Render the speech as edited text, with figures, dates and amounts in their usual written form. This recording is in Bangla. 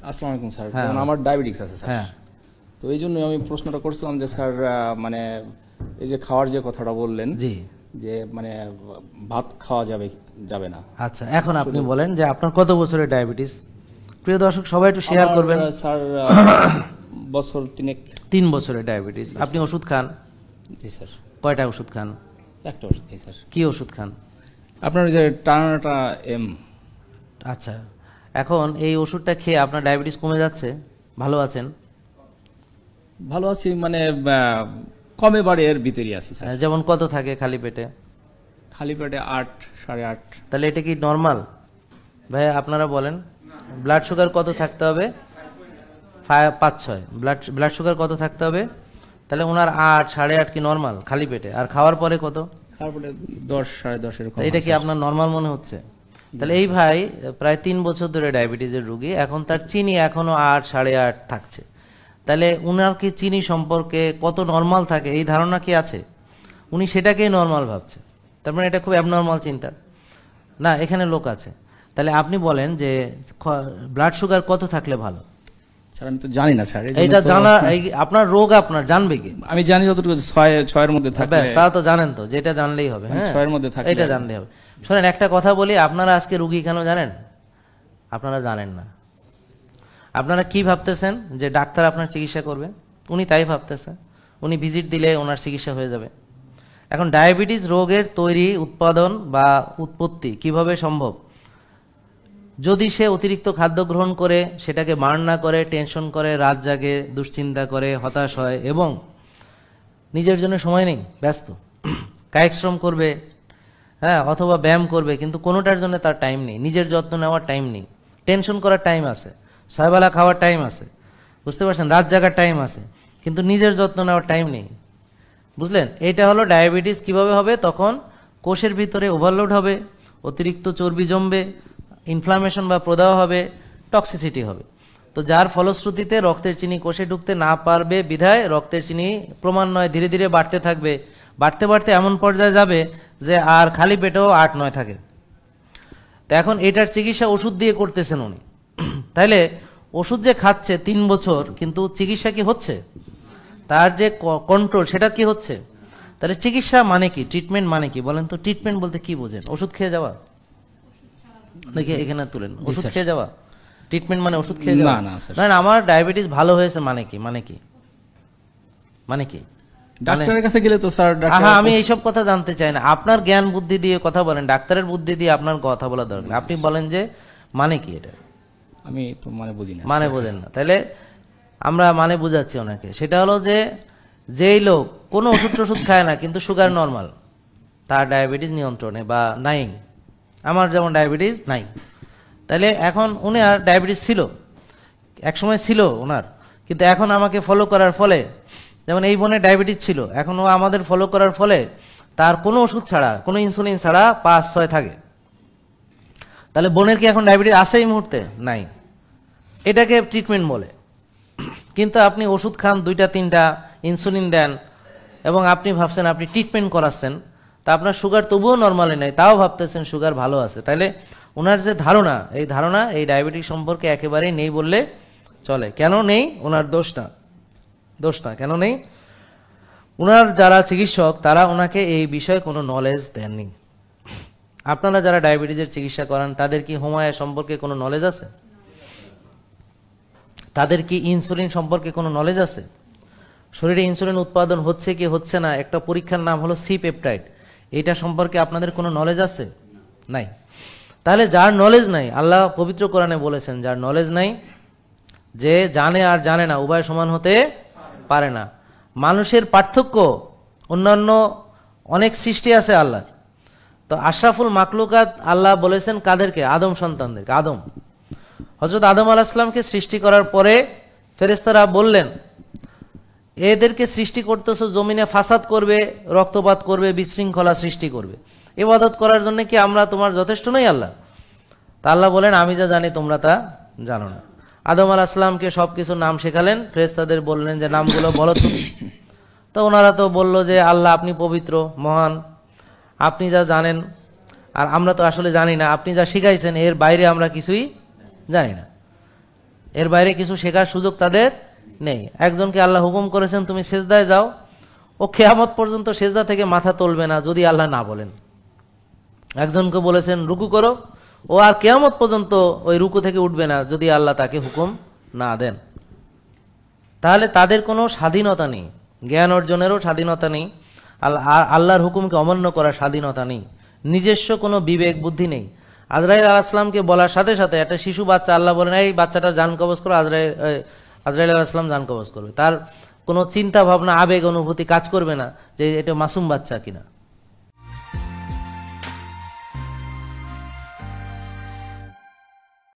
আসসালামু আলাইকুম স্যার। হ্যাঁ। যেমন আমার ডায়াবেটিস আছে স্যার, হ্যাঁ তো এই জন্য আমি প্রশ্নটা করছিলাম যে স্যার মানে এই যে খাওয়ার যে কথাটা বললেন জি। যে মানে ভাত খাওয়া যাবে যাবে না। আচ্ছা, এখন আপনি বলেন যে আপনার কত বছরের ডায়াবেটিস? প্রিয় দর্শক সবাই একটু শেয়ার আমার, করবেন। স্যার বছর 3 3 বছরের ডায়াবেটিস। আপনি ওষুধ খান? জি স্যার। কয়টা ওষুধ খান? একটা ওষুধ খাই স্যার। কি ওষুধ খান? আপনার ওই যে টানাটা এম। আচ্ছা, এখন এই ওষুধটা খেয়ে আপনার ডায়াবেটিস কমে যাচ্ছে? ভালো আছেন? ভালো আছি মানে কমে বাড়ে এর ভিতরেই আছি স্যার। যেমন কত থাকে খালি পেটে? খালি পেটে 8, 8.5। তাহলে এটা কি নর্মাল? ভাই আপনারা বলেন, ব্লাড সুগার কত থাকতে হবে? 5-6। ব্লাড সুগার কত থাকতে হবে? তাহলে ওনার 8, 8.5 কি নর্মাল খালি পেটে? আর খাওয়ার পরে কত? খাওয়ার পরে 10, 10.5 এরকম। এটা কি আপনার নর্মাল মনে হচ্ছে? তাহলে এই ভাই প্রায় 3 বছর ধরে ডায়াবেটিসের রোগী, এখন তার চিনি এখনো 8, 8.5 থাকছে। তাহলে উনার কি চিনি সম্পর্কে কত নর্মাল থাকে এই ধারণা কি আছে? উনি সেটাকেই নর্মাল ভাবছে, তার মানে এটা খুব অ্যাবনর্মাল চিন্তা না? এখানে লোক আছে। তাহলে আপনি বলেন যে ব্লাড সুগার কত থাকলে ভালো? স্যার আমি তো জানি না স্যার। এইটা জানা, আপনার রোগ আপনার জানবে কি? আমি জানি যতটুকু 6 এর মধ্যে থাকলে। ব্যাস, তারা তো জানেন তো, যেটা জানলেই হবে। হ্যাঁ, 6 এর মধ্যে থাকলে এটা জানলেই হবে। শোনেন, একটা কথা বলি, আপনারা আজকে রুগী কেন জানেন? আপনারা জানেন না। আপনারা কি ভাবতেছেন যে ডাক্তার আপনার চিকিৎসা করবে? উনি তাই ভাবতেছেন, উনি ভিজিট দিলে ওনার চিকিৎসা হয়ে যাবে। এখন ডায়াবেটিস রোগের তৈরি, উৎপাদন বা উৎপত্তি কিভাবে সম্ভব? যদি সে অতিরিক্ত খাদ্য গ্রহণ করে, সেটাকে বার্ন না করে, টেনশন করে, রাত জাগে, দুশ্চিন্তা করে, হতাশ হয় এবং নিজের জন্য সময় নেই, ব্যস্ত, কায়িক শ্রম করবে, হ্যাঁ, অথবা ব্যায়াম করবে, কিন্তু কোনোটার জন্য তার টাইম নেই, নিজের যত্ন নেওয়ার টাইম নেই। টেনশন করার টাইম আছে, 6 বেলা খাওয়ার টাইম আছে, বুঝতে পারছেন, রাত জাগার টাইম আছে, কিন্তু নিজের যত্ন নেওয়ার টাইম নেই। বুঝলেন? এটা হলো ডায়াবেটিস। কিভাবে হবে? তখন কোষের ভিতরে ওভারলোড হবে, অতিরিক্ত চর্বি জমবে, ইনফ্লামেশন বা প্রদাহ হবে, টক্সিসিটি হবে। তো যার ফলশ্রুতিতে রক্তের চিনি কোষে ঢুকতে না পারবে বিধায় রক্তের চিনি ক্রমান্বয়ে ধীরে ধীরে বাড়তে থাকবে, বাড়তে বাড়তে এমন পর্যায়ে যাবে যে আর খালি পেটেও 8-9 থাকে। তো এখন এটার চিকিৎসা ওষুধ দিয়ে করতেছেন উনি। তাইলে ওষুধ যে খাচ্ছে 3 বছর, কিন্তু চিকিৎসা কি হচ্ছে? তার যে কন্ট্রোল, সেটা কি হচ্ছে? তাহলে চিকিৎসা মানে কি, ট্রিটমেন্ট মানে কি বলেন তো? ট্রিটমেন্ট বলতে কি বোঝেন? ওষুধ খেয়ে যাওয়া? দেখে এখানে তুলেন, ওষুধ খেয়ে যাওয়া ট্রিটমেন্ট মানে? ওষুধ খেয়ে যাওয়া না স্যার। না, আমার ডায়াবেটিস ভালো হয়েছে মানে কি? মানে কি? মানে কি? ডাক্তারের কাছে গেলে তো স্যার হ্যাঁ, আমি এইসব কথা জানতে চাই না। আপনার জ্ঞান বুদ্ধি দিয়ে কথা বলেন, ডাক্তারের বুদ্ধি দিয়ে আপনার কথা বলা দরকার। আপনি বলেন যে মানে কি এটা? আমি তো মানে বুঝি না। মানে বোঝেন না, তাহলে আমরা মানে বুঝাচ্ছি ওনাকে। সেটা হলো যে যেই লোক কোনো ওষুধ টষুধ খায় না কিন্তু সুগার নর্মাল, তার ডায়াবেটিস নিয়ন্ত্রণে বা নাই। আমার যেমন ডায়াবেটিস নাই, তাহলে এখন উনি আর ডায়াবেটিস ছিল, একসময় ছিল ওনার, কিন্তু এখন আমাকে ফলো করার ফলে, যেমন এই বোনের ডায়াবেটিস ছিল, এখন ও আমাদের ফলো করার ফলে তার কোনো ওষুধ ছাড়া, কোনো ইনসুলিন ছাড়া 5-6 থাকে। তাহলে বোনের কি এখন ডায়াবেটিস আছে এই মুহূর্তে? নাই। এটাকে ট্রিটমেন্ট বলে। কিন্তু আপনি ওষুধ খান 2-3টা, ইনসুলিন দেন, এবং আপনি ভাবছেন আপনি ট্রিটমেন্ট করাচ্ছেন, তা আপনার সুগার তবুও নর্মালি নাই, তাও ভাবতেছেন সুগার ভালো আছে। তাহলে ওনার যে ধারণা, এই ধারণা এই ডায়াবেটিস সম্পর্কে একেবারেই নেই বললে চলে। কেন নেই? ওনার দোষ না, দোষ না। কেন নেই? ওনার যারা চিকিৎসক তারা ওনাকে এই বিষয়ে কোনো নলেজ দেননি। আপনারা যারা ডায়াবেটিসের চিকিৎসা করান তাদের কি হোমায়া সম্পর্কে কোনো নলেজ আছে? তাদের কি ইনসুলিন সম্পর্কে কোনো নলেজ আছে? শরীরে ইনসুলিন উৎপাদন হচ্ছে কি হচ্ছে না, একটা পরীক্ষার নাম হলো সি পেপটাইড, এটা সম্পর্কে আপনাদের কোনো নলেজ আছে? নাই। তাহলে যার নলেজ নাই, আল্লাহ পবিত্র কোরআনে বলেছেন যার নলেজ নাই, যে জানে আর জানে না উভয় সমান হতে পারে না। মানুষের পার্থক্য, অন্যান্য অনেক সৃষ্টি আছে আল্লাহর। তো আশরাফুল মাকলুকাত আল্লাহ বলেছেন কাদেরকে? আদম সন্তানদেরকে। আদম, হযরত আদম আলাইহিস সালামকে সৃষ্টি করার পরে ফেরেশতারা বললেন, এদেরকে সৃষ্টি করতেছো জমিনে ফাসাদ করবে, রক্তপাত করবে, বিশৃঙ্খলা সৃষ্টি করবে, ইবাদত করার জন্য কি আমরা তোমার যথেষ্ট নই আল্লাহ? তা আল্লাহ বলেন আমি যা জানি তোমরা তা জানো না। আদম আলাইহিস সালামকে সবকিছু নাম শেখালেন, ফেরেশতাদের বললেন যে নামগুলো বলো তুমি। তো ওনারা তো বলল যে আল্লাহ আপনি পবিত্র, মহান, আপনি যা জানেন, আর আমরা তো আসলে জানি না, আপনি যা শিখাইছেন এর বাইরে আমরা কিছুই জানি না। এর বাইরে কিছু শেখার সুযোগ তাদের নেই। একজনকে আল্লাহ হুকুম করেছেন তুমি সেজদায় যাও, ও কিয়ামত পর্যন্ত সেজদা থেকে মাথা তুলবে না যদি আল্লাহ না বলেন। একজনকে বলেছেন রুকু করো, ও আর কিয়ামত পর্যন্ত ওই রুকু থেকে উঠবে না যদি আল্লাহ তাকে হুকুম না দেন। তাহলে তাদের কোনো স্বাধীনতা নেই, জ্ঞান অর্জনেরও স্বাধীনতা নেই, আল্লাহর হুকুমকে অমান্য করার স্বাধীনতা নেই, নিজস্ব কোনো বিবেক বুদ্ধি নেই। আজরাইল আলাইহিস সালামকে বলার সাথে সাথে একটা শিশু বাচ্চা, আল্লাহ বলেন এই বাচ্চাটা জান কবজ করো, আজরাইল আলাইহিস সালাম জান কবজ করবে। তার কোনো চিন্তা ভাবনা আবেগ অনুভূতি কাজ করবে না যে এটা মাসুম বাচ্চা কিনা।